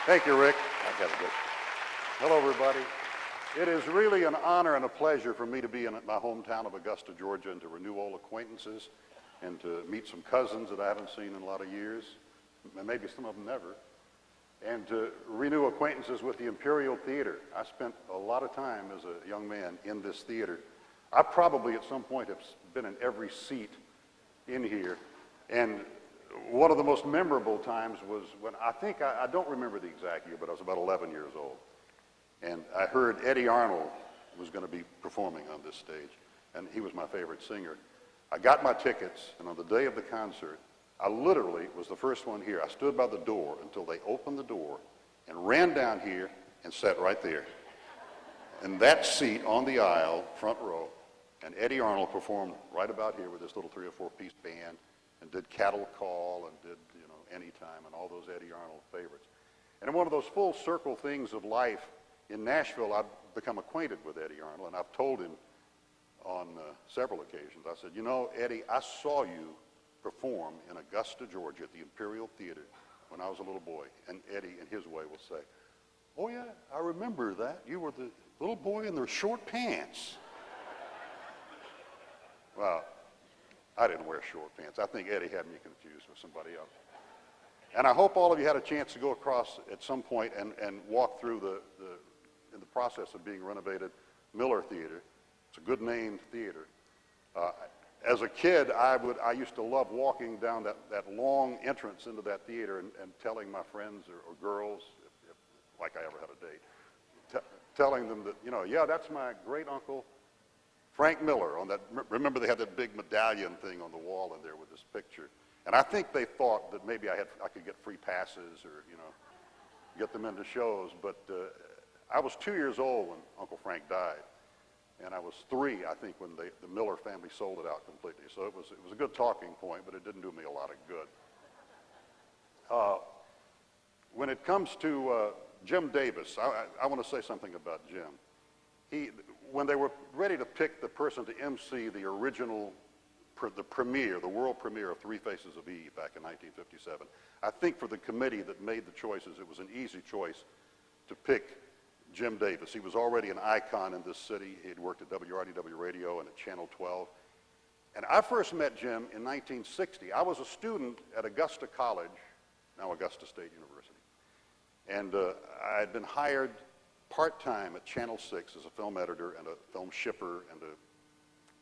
Thank you, Rick. I got it. Hello, everybody. It is really an honor and a pleasure for me to be in my hometown of Augusta, Georgia, and to renew old acquaintances and to meet some cousins that I haven't seen in a lot of years, and maybe some of them never, and to renew acquaintances with the Imperial Theatre. I spent a lot of time as a young man in this theater. I probably at some point have been in every seat in here, and one of the most memorable times was when I don't remember the exact year, but I was about 11 years old. And I heard Eddie Arnold was going to be performing on this stage, and he was my favorite singer. I got my tickets, and on the day of the concert, I literally was the first one here. I stood by the door until they opened the door and ran down here and sat right there. In that seat on the aisle, front row, and Eddie Arnold performed right about here with this little 3 or 4 piece band and did Cattle Call and did, Anytime and all those Eddie Arnold favorites. And in one of those full circle things of life in Nashville, I've become acquainted with Eddie Arnold, and I've told him on several occasions. I said, Eddie, I saw you perform in Augusta, Georgia at the Imperial Theatre when I was a little boy. And Eddie, in his way, will say, oh yeah, I remember that. You were the little boy in the short pants. Well, I didn't wear short pants. I think Eddie had me confused with somebody else. And I hope all of you had a chance to go across at some point and walk through in the process of being renovated, Miller Theater. It's a good named theater. As a kid, I used to love walking down that long entrance into that theater and telling my friends or girls, if like I ever had a date, telling them that, yeah, that's my great uncle, Frank Miller. Remember they had that big medallion thing on the wall in there with this picture. And I think they thought that maybe I could get free passes or, get them into shows. But I was 2 years old when Uncle Frank died. And I was 3, I think, when the Miller family sold it out completely. So it was a good talking point, but it didn't do me a lot of good. When it comes to Jim Davis, I want to say something about Jim. When they were ready to pick the person to emcee the original, the world premiere of Three Faces of Eve back in 1957, I think for the committee that made the choices, it was an easy choice to pick Jim Davis. He was already an icon in this city. He had worked at WRDW Radio and at Channel 12. And I first met Jim in 1960. I was a student at Augusta College, now Augusta State University. And I had been hired part-time at Channel 6 as a film editor and a film shipper and a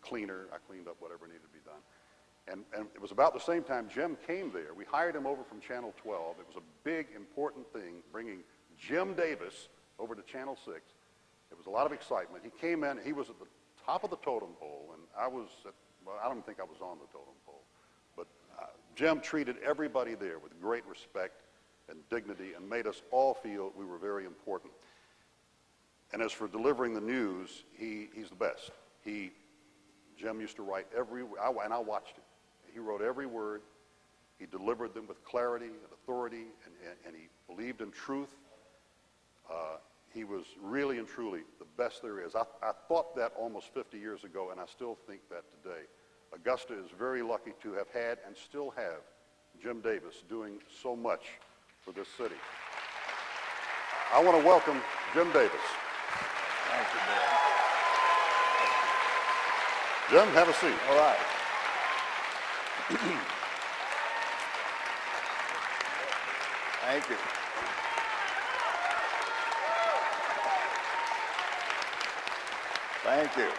cleaner. I cleaned up whatever needed to be done. And it was about the same time Jim came there. We hired him over from Channel 12. It was a big, important thing, bringing Jim Davis over to Channel 6. It was a lot of excitement. He came in, he was at the top of the totem pole, and I don't think I was on the totem pole, but Jim treated everybody there with great respect and dignity and made us all feel we were very important. And as for delivering the news, he's the best. Jim used to write and I watched him. He wrote every word. He delivered them with clarity and authority, and he believed in truth. He was really and truly the best there is. I thought that almost 50 years ago, and I still think that today. Augusta is very lucky to have had and still have Jim Davis doing so much for this city. I want to welcome Jim Davis. Thank you, Jim, have a seat. All right. Thank you. Thank you.